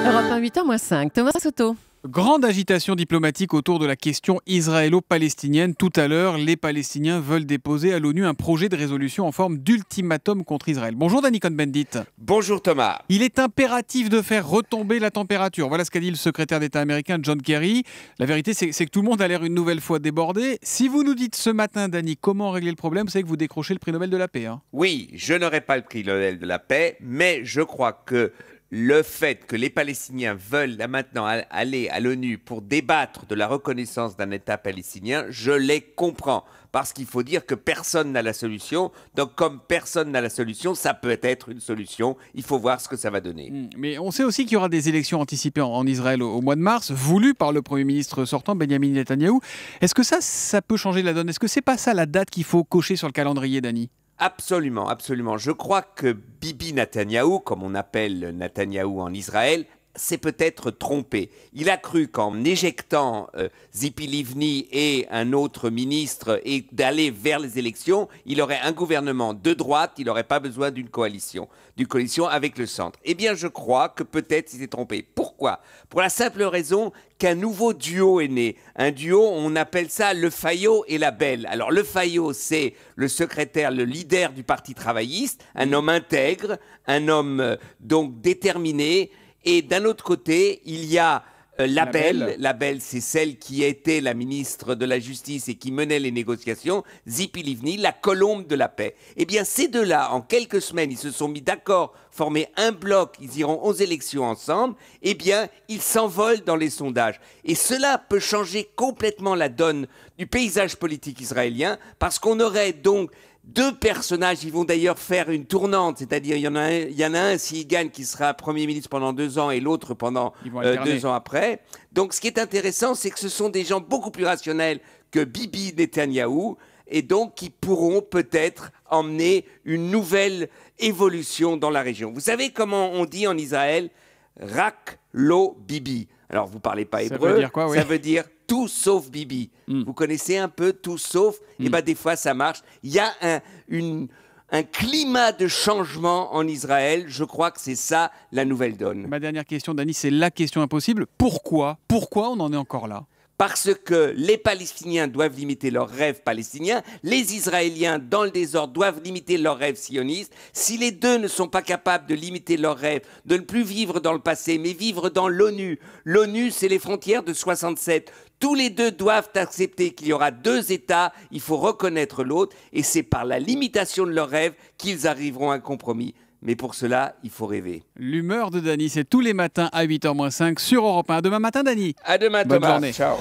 Europe 1, 8h-5, Thomas Soto. Grande agitation diplomatique autour de la question israélo-palestinienne. Tout à l'heure, les Palestiniens veulent déposer à l'ONU un projet de résolution en forme d'ultimatum contre Israël. Bonjour Danny Cohn-Bendit. Bonjour Thomas. Il est impératif de faire retomber la température. Voilà ce qu'a dit le secrétaire d'État américain John Kerry. La vérité, c'est que tout le monde a l'air une nouvelle fois débordé. Si vous nous dites ce matin, Danny, comment régler le problème, vous savez que vous décrochez le prix Nobel de la paix. Oui, je n'aurai pas le prix Nobel de la paix, mais je crois que le fait que les Palestiniens veulent là maintenant aller à l'ONU pour débattre de la reconnaissance d'un État palestinien, je les comprends. Parce qu'il faut dire que personne n'a la solution. Donc comme personne n'a la solution, ça peut être une solution. Il faut voir ce que ça va donner. Mais on sait aussi qu'il y aura des élections anticipées en Israël au mois de mars, voulues par le Premier ministre sortant, Benyamin Netanyahou. Est-ce que ça peut changer la donne? Est-ce que c'est pas ça la date qu'il faut cocher sur le calendrier, Dany? Absolument, absolument. Je crois que Bibi Netanyahou, comme on appelle Netanyahou en Israël, s'est peut-être trompé. Il a cru qu'en éjectant Tzipi Livni et un autre ministre et d'aller vers les élections, il aurait un gouvernement de droite, il n'aurait pas besoin d'une coalition avec le centre. Eh bien, je crois que peut-être il s'est trompé. Pourquoi? Pour la simple raison qu'un nouveau duo est né. Un duo, on appelle ça le Fayot et la Belle. Alors, le Fayot, c'est le secrétaire, le leader du Parti travailliste, un homme intègre, un homme donc déterminé. Et d'un autre côté, il y a la Belle. La Belle, c'est celle qui était la ministre de la Justice et qui menait les négociations. Tzipi Livni, la colombe de la paix. Eh bien, ces deux-là, en quelques semaines, ils se sont mis d'accord, formé un bloc, ils iront aux élections ensemble. Eh bien, ils s'envolent dans les sondages. Et cela peut changer complètement la donne du paysage politique israélien, parce qu'on aurait donc deux personnages. Ils vont d'ailleurs faire une tournante, c'est-à-dire il y en a un s'il gagne qui sera Premier ministre pendant 2 ans et l'autre pendant 2 ans après. Donc ce qui est intéressant, c'est que ce sont des gens beaucoup plus rationnels que Bibi Netanyahou et donc qui pourront peut-être emmener une nouvelle évolution dans la région. Vous savez comment on dit en Israël « Rak lo Bibi ». Alors vous ne parlez pas hébreu, ça veut dire quoi, oui. Ça veut dire tout sauf Bibi. Vous connaissez un peu tout sauf? Et bien des fois ça marche. Il y a un climat de changement en Israël. Je crois que c'est ça la nouvelle donne. Ma dernière question, Dany, c'est la question impossible. Pourquoi on en est encore là? Parce que les Palestiniens doivent limiter leurs rêves palestiniens, les Israéliens, dans le désordre, doivent limiter leurs rêves sionistes. Si les deux ne sont pas capables de limiter leurs rêves, de ne plus vivre dans le passé, mais vivre dans l'ONU. L'ONU, c'est les frontières de 67. Tous les deux doivent accepter qu'il y aura 2 États, il faut reconnaître l'autre, et c'est par la limitation de leurs rêves qu'ils arriveront à un compromis. Mais pour cela, il faut rêver. L'humeur de Dany, c'est tous les matins à 8h-5 sur Europe 1. À demain matin, Dany. À demain, Bonne Thomas. journée. Ciao.